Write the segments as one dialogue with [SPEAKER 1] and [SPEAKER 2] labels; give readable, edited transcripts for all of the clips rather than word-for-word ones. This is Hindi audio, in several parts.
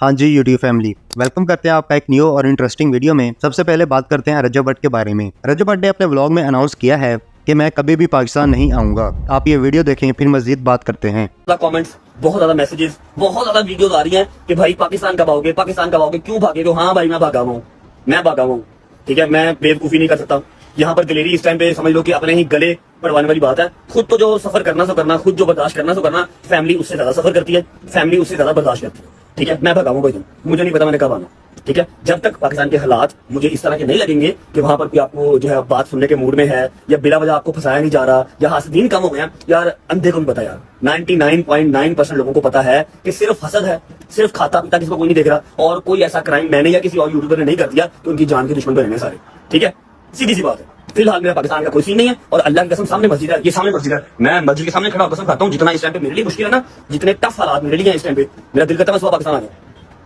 [SPEAKER 1] हाँ जी यूट्यूब फैमिली, वेलकम करते हैं आपका एक न्यू और इंटरेस्टिंग वीडियो में। सबसे पहले बात करते हैं रजब भट्ट के बारे में। रजब भट्ट ने अपने व्लॉग में अनाउंस किया है कि मैं कभी भी पाकिस्तान नहीं आऊंगा। आप ये वीडियो देखें फिर मजीद बात करते हैं।
[SPEAKER 2] कमेंट्स, बहुत ज्यादा मैसेजेस, बहुत ज्यादा वीडियोस आ रही हैं कि भाई पाकिस्तान कब आओगे, पाकिस्तान कब आओगे, क्यों भागे हो। हाँ भाई मैं भागा हुआ हूँ, मैं भागा हुआ हूँ, ठीक है। मैं बेवकूफी नहीं कर सकता। यहाँ पर दिलेरी इस टाइम पे समझ लो कि अपने ही गले पड़वाने वाली बात है। खुद तो जो सफर करना सो करना, खुद जो बर्दाश्त करना सो करना, फैमिली उससे ज्यादा सफर करती है, फैमिली उससे ज्यादा बर्दाश्त करती है, ठीक है। मैं भागा हूँ भाई, मुझे नहीं पता मैंने कब आना, ठीक है। जब तक पाकिस्तान के हालात मुझे इस तरह के नहीं लगेंगे कि वहां पर भी आपको जो है बात सुनने के मूड में है, या बिला वजह आपको फंसाया नहीं जा रहा, या हासदीन कम हो गए, यार अंधे को नहीं पता। यार 99.9% लोगों को पता है कि सिर्फ हसद है, सिर्फ खाता पीता किसी को कोई नहीं देख रहा, और कोई ऐसा क्राइम मैंने या किसी और यूट्यूबर ने नहीं कर दिया कि उनकी जान के दुश्मन बने सारे, ठीक है। सीधी सी बात है। फिलहाल मेरा पाकिस्तान का कोई सीन नहीं है, और अल्लाह की कसम सामने मस्जिद है, ये सामने मस्जिद है, मैं मस्जिद के सामने खड़ा कसम खाता हूँ। जितना इस टाइम पे मेरे लिए मुश्किल है ना, जितने टफ हालात मेरे लिए हैं इस टाइम पे, मेरा दिल करता है मैं सुबह पाकिस्तान आ जाऊँ,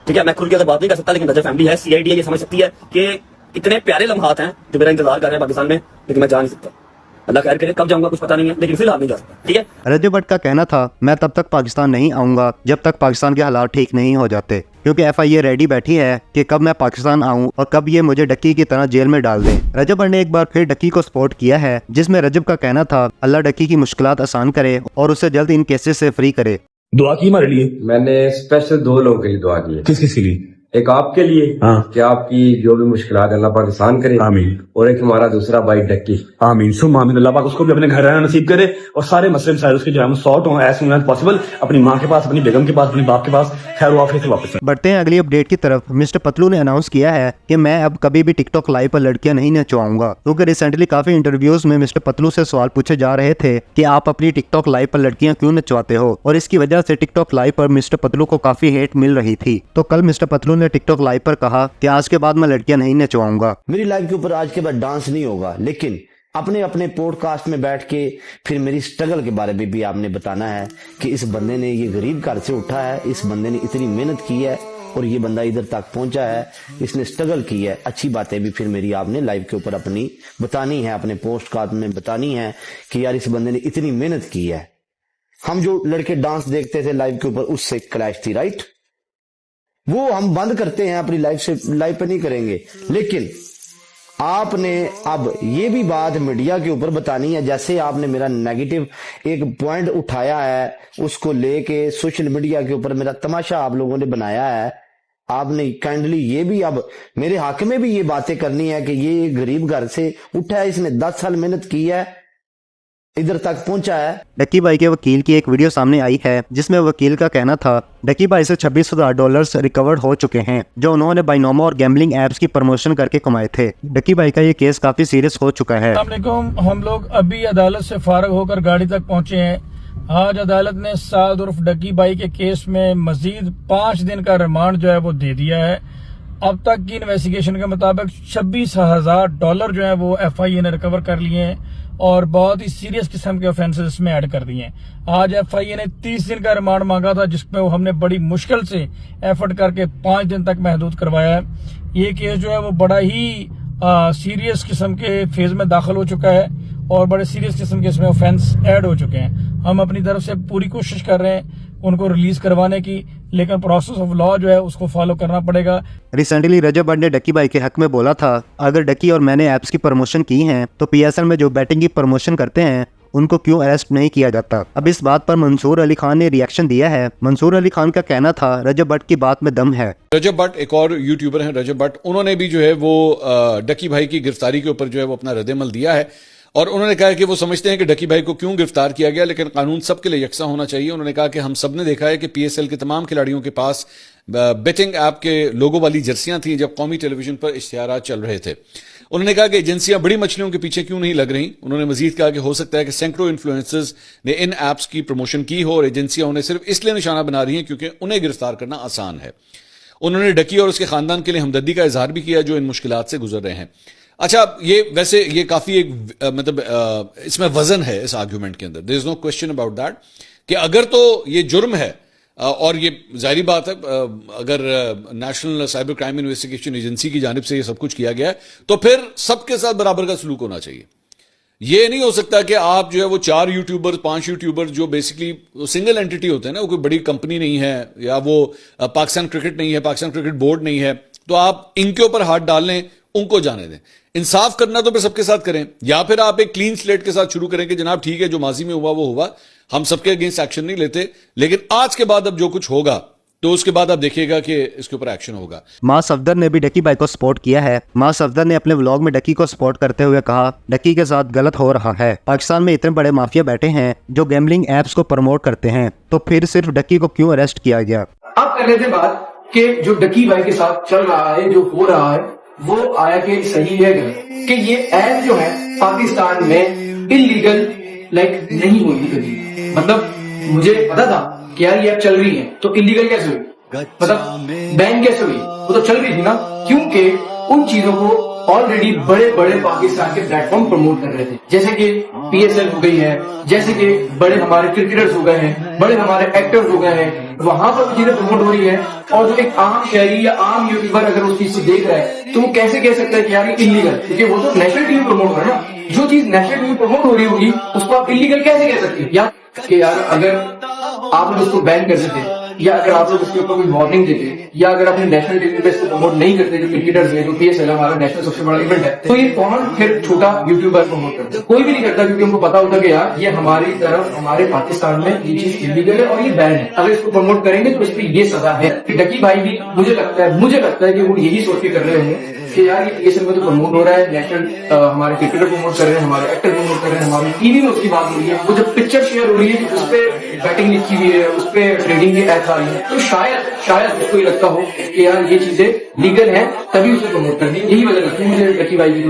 [SPEAKER 2] ठीक है। मैं खुल के बात नहीं कर सकता, लेकिन रजब फैमिली है, सीआईडी है, ये समझ सकती है कि इतने प्यारे लम्हात हैं जो मेरा इंतजार कर रहे हैं पाकिस्तान में, लेकिन मैं जा नहीं सकता। अल्लाह खैर करे, कब जाऊंगा कुछ पता नहीं है, लेकिन फिलहाल नहीं जा सकता, ठीक है।
[SPEAKER 1] रजब भट्ट का कहना था, मैं तब तक पाकिस्तान नहीं आऊंगा जब तक पाकिस्तान के हालात ठीक नहीं हो जाते, क्योंकि एफआईए रेडी बैठी है कि कब मैं पाकिस्तान आऊं और कब ये मुझे डक्की की तरह जेल में डाल दें। रजब भट्ट ने एक बार फिर डक्की को सपोर्ट किया है, जिसमें रजब का कहना था अल्लाह डक्की की मुश्किलात आसान करे और उसे जल्द इन केसेस से फ्री करे।
[SPEAKER 3] दुआ की हमारे लिए।
[SPEAKER 4] मैंने स्पेशल 2 लोगों के लिए दुआ की है।
[SPEAKER 3] किस किस के लिए?
[SPEAKER 4] एक आपके लिए,
[SPEAKER 3] हाँ।
[SPEAKER 4] कि आपकी जो भी मुश्किलात अल्लाह पाक आसान करे,
[SPEAKER 3] आमीन।
[SPEAKER 4] और एक हमारा दूसरा भाई डक्की,
[SPEAKER 3] आमीन सुम आमीन। अल्लाह पाक उसको भी अपने घर रहना नसीब करे और सारे मसले मसाइल उसके जो है सॉर्ट हों एज सून एज पॉसिबल, अपनी माँ के पास, अपनी बेगम के पास, अपने बाप के पास खैर वाफियत से वापस।
[SPEAKER 1] बढ़ते हैं अगली अपडेट की तरफ। मिस्टर पतलू ने अनाउंस किया है कि मैं अब कभी भी टिकटॉक लाइव पर लड़कियां नहीं नचवाऊंगा, क्योंकि रिसेंटली काफी इंटरव्यूज में मिस्टर पतलू से सवाल पूछे जा रहे थे कि आप अपनी टिकटॉक लाइव पर लड़कियां क्यों नचवाते हो, और इसकी वजह से टिकटॉक लाइव पर मिस्टर पतलू को काफी हेट मिल रही थी। तो कल मिस्टर पतलू ने टिकटॉक लाइव पर कहा कि आज के बाद मैं लड़कियां नहीं नचवाऊंगा।
[SPEAKER 5] मेरी लाइफ के ऊपर आज के बाद डांस नहीं होगा, लेकिन अपने अपने पॉडकास्ट में बैठ के फिर मेरी स्ट्रगल के बारे में भी आपने बताना है कि इस बंदे ने ये गरीब घर से उठा है, इस बंदे ने इतनी मेहनत की है और ये बंदा इधर तक पहुंचा है, इसने स्ट्रगल की है। अच्छी बातें भी फिर मेरी आपने लाइव के ऊपर अपनी बतानी है, अपने पोस्टकास्ट में बतानी है कि यार इस बंदे ने इतनी मेहनत की है। हम जो लड़के डांस देखते थे लाइव के ऊपर, उससे क्लैश थी, राइट? वो हम बंद करते हैं, अपनी लाइफ से लाइव पे नहीं करेंगे। लेकिन आपने अब ये भी बात मीडिया के ऊपर बतानी है, जैसे आपने मेरा नेगेटिव एक पॉइंट उठाया है, उसको लेके सोशल मीडिया के ऊपर मेरा तमाशा आप लोगों ने बनाया है। आपने काइंडली ये भी अब मेरे हक में भी ये बातें करनी है कि ये गरीब घर से उठा है, इसने 10 साल मेहनत की है, इधर तक पहुंचा है।
[SPEAKER 1] डक्की भाई के वकील की एक वीडियो सामने आई है, जिसमें वकील का कहना था डक्की भाई से $26,000 रिकवर्ड हो चुके हैं, जो उन्होंने बाइनोमो और गैम्बलिंग एप्स की प्रमोशन करके कमाए थे। डक्की भाई का ये केस काफी सीरियस हो चुका है।
[SPEAKER 6] हम लोग अभी अदालत से फारग होकर गाड़ी तक पहुंचे हैं। आज अदालत ने साद उर्फ डक्की भाई के केस में मजीद 5 दिन का रिमांड जो है वो दे दिया है। अब तक की इन्वेस्टिगेशन के मुताबिक $26,000 जो है वो एफआईए ने रिकवर कर लिए हैं और बहुत ही सीरियस किस्म के ऑफेंसेस में ऐड कर दिए हैं। आज एफआईए ने 30 दिन का रिमांड मांगा था, जिसमें हमने बड़ी मुश्किल से एफर्ट करके 5 दिन तक महदूद करवाया है। ये केस जो है वो बड़ा ही सीरियस किस्म के फेज में दाखिल हो चुका है और बड़े सीरियस किस्म के इसमें ऑफेंस ऐड हो चुके हैं। हम अपनी तरफ से पूरी कोशिश कर रहे हैं उनको रिलीज करवाने की, लेकिन प्रोसेस ऑफ लॉ जो है उसको फॉलो करना पड़ेगा।
[SPEAKER 1] रिसेंटली रजब भट्ट ने डक्की भाई के हक में बोला था, अगर डक्की और मैंने एप्स की प्रमोशन की है तो पीएसएल में जो बैटिंग की प्रमोशन करते हैं उनको क्यों अरेस्ट नहीं किया जाता। अब इस बात पर मंसूर अली खान ने रिएक्शन दिया है। मंसूर अली खान का कहना था रजब भट्ट की बात में दम है।
[SPEAKER 7] रजब भट्ट एक और यूट्यूबर हैं रजब भट्ट, उन्होंने भी जो है वो डक्की भाई की गिरफ्तारी के ऊपर जो है वो अपना रद्द-ए-अमल दिया है और उन्होंने कहा कि वो समझते हैं कि डक्की भाई को क्यों गिरफ्तार किया गया, लेकिन कानून सबके लिए यकसा होना चाहिए। उन्होंने कहा कि हम सब ने देखा है कि पीएसएल के तमाम खिलाड़ियों के पास बेटिंग ऐप के लोगो वाली जर्सियां थी जब कौमी टेलीविजन पर इश्तिहारात चल रहे थे। उन्होंने कहा कि एजेंसियां बड़ी मछलियों के पीछे क्यों नहीं लग रही। उन्होंने मजीद कहा कि हो सकता है कि सैकड़ों इन्फ्लुएंसर्स ने इन ऐप्स की प्रमोशन की हो और एजेंसियां उन्हें सिर्फ इसलिए निशाना बना रही हैं क्योंकि उन्हें गिरफ्तार करना आसान है। उन्होंने डक्की और उसके खानदान के लिए हमदर्दी का इजहार भी किया जो इन मुश्किलात से गुजर रहे हैं। अच्छा, ये वैसे ये काफी एक मतलब इसमें वजन है इस आर्ग्यूमेंट के अंदर, there is no question about that कि अगर तो ये जुर्म है और ये जाहिर बात है अगर national cyber crime investigation agency की जानिब से ये सब कुछ किया गया है तो फिर सबके साथ बराबर का सलूक होना चाहिए। ये नहीं हो सकता कि आप जो है वो 4 यूट्यूबर 5 यूट्यूबर जो बेसिकली सिंगल एंटिटी होते हैं ना, वो कोई बड़ी कंपनी नहीं है या वो पाकिस्तान क्रिकेट नहीं है, पाकिस्तान क्रिकेट बोर्ड नहीं है, तो आप इनके ऊपर हाथ डाल लें, उनको जाने दें। इंसाफ करना तो फिर सबके साथ करें, या फिर आप एक क्लीन स्लेट के साथ शुरू करें कि जनाब ठीक है जो माजी में हुआ वो हुआ, हम सबके अगेंस्ट एक्शन नहीं लेते, लेकिन आज के बाद अब जो कुछ होगा तो उसके बाद आप देखिएगा कि इसके ऊपर एक्शन होगा।
[SPEAKER 1] मां सफदर ने भी डकी भाई को सपोर्ट किया है। मां सफदर ने अपने व्लॉग में डकी को सपोर्ट करते हुए कहा, डकी के साथ गलत हो रहा है। पाकिस्तान में इतने बड़े माफिया बैठे हैं जो गैम्बलिंग एप्स को प्रमोट करते हैं, तो फिर सिर्फ डकी को क्यों अरेस्ट किया गया।
[SPEAKER 8] आप कर रहे थे बात कि जो डकी भाई के साथ चल रहा है, जो हो रहा है, वो आया कि सही है कि ये ऐप जो है पाकिस्तान में इलीगल नहीं हुई कभी। मतलब मुझे पता था कि यार ये ऐप चल रही है, तो इलीगल कैसे हुई, मतलब बैन कैसे हुई, वो तो चल रही थी ना, क्योंकि उन चीजों को ऑलरेडी बड़े बड़े पाकिस्तान के प्लेटफॉर्म प्रमोट कर रहे थे, जैसे कि PSL हो गई है, जैसे कि बड़े हमारे क्रिकेटर्स हो गए हैं, बड़े हमारे एक्टर्स हो गए हैं, वहां पर चीजें प्रमोट हो रही है। और जो एक आम शहरी या आम यूट्यूबर अगर उस चीज से देख रहा है तो वो कैसे कह सकता है कि यार ये इलीगल, क्योंकि वो तो नेशनल टीवी प्रमोट हो रहा है ना। जो चीज नेशनल टीवी प्रमोट हो रही होगी उसको आप इलीगल कैसे कह सकते हैं, या कि यार अगर आप लोग उसको बैन कर देते, या अगर आप लोग उसके ऊपर कोई वार्निंग देते, या अगर अपने नेशनल टीवी पे इसको प्रमोट नहीं करते, जो क्रिकेटर्स है, जो PSL हमारा नेशनल सबसे बड़ा इवेंट है, तो ये कौन फिर छोटा यूट्यूबर प्रमोट करता है? कोई भी नहीं करता, क्योंकि उनको पता होता कि यार ये हमारी तरफ, हमारे पाकिस्तान में ये चीज इलीगल है और ये बैन है। अगर इसको प्रमोट करेंगे तो इस पर ये सजा है। डकी भाई भी मुझे लगता है कि वो यही सोच के कर रहे होंगे कि यार ये PSL में तो प्रमोट हो रहा है, नेशनल हमारे क्रिकेटर प्रमोट कर रहे हैं, हमारे एक्टर प्रमोट कर रहे हैं, हमारी टीवी में उसकी बात हो रही है, वो जब पिक्चर शेयर हो रही है उस पर बैटिंग लिखी हुई है, उस पर ट्रेडिंग की ऐप आ रही है, तो शायद उसको ये लगता हो कि यार ये चीजें लीगल है, तभी उसे प्रमोट करनी। यही वजह लगती है मुझे डकी भाई की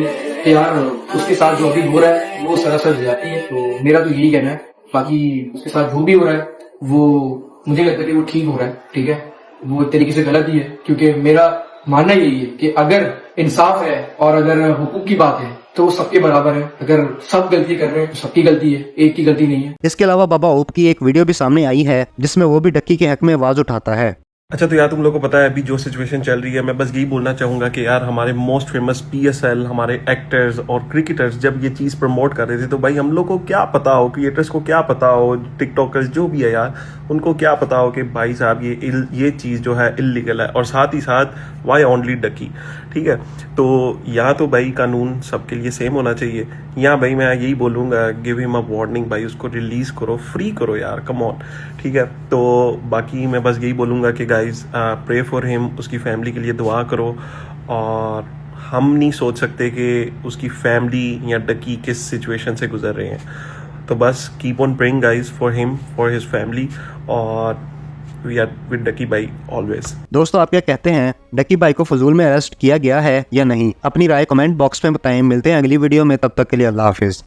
[SPEAKER 8] कि यार उसके साथ जो अभी हो रहा है वो सरासर जाती है। तो मेरा तो यही कहना है, बाकी उसके साथ जो भी हो रहा है वो मुझे लगता है कि वो ठीक हो रहा है, ठीक है, वो एक तरीके से गलत ही है, क्योंकि मेरा मानना यही है कि अगर इंसाफ है और अगर हुकूक की बात है तो वो सबके बराबर है। अगर सब गलती कर रहे हैं तो सबकी गलती है, एक की गलती नहीं है।
[SPEAKER 1] इसके अलावा बाबा ओप की एक वीडियो भी सामने आई है जिसमें वो भी डक्की के हक में आवाज उठाता है।
[SPEAKER 9] अच्छा, तो यार तुम लोगों को पता है अभी जो सिचुएशन चल रही है, मैं बस यही बोलना चाहूंगा कि यार हमारे मोस्ट फेमस PSL, हमारे एक्टर्स और क्रिकेटर्स जब ये चीज़ प्रमोट कर रहे थे तो भाई हम लोग को क्या पता हो, क्रिएटर्स को क्या पता हो, टिकटॉकर्स जो भी है यार उनको क्या पता हो कि भाई साहब ये चीज़ जो है इलीगल है, और साथ ही साथ वाई ओनली डकी, ठीक है। तो या तो भाई कानून सबके लिए सेम होना चाहिए, या भाई मैं यही बोलूँगा गिव हिम अ वार्निंग, भाई उसको रिलीज करो, फ्री करो यार, कम ऑन, ठीक है। तो बाकी मैं बस यही बोलूँगा कि गाइज प्रे फॉर हिम, उसकी फैमिली के लिए दुआ करो, और हम नहीं सोच सकते कि उसकी फैमिली या डकी किस सिचुएशन से गुजर रहे हैं। तो बस keep on praying guys for him, for his family, और वी आर विद डकी भाई ऑलवेज।
[SPEAKER 1] दोस्तों आप क्या कहते हैं, डकी भाई को फजूल में अरेस्ट किया गया है या नहीं? अपनी राय कमेंट बॉक्स में बताएं। मिलते हैं अगली वीडियो में, तब तक के लिए अल्लाह हाफिज।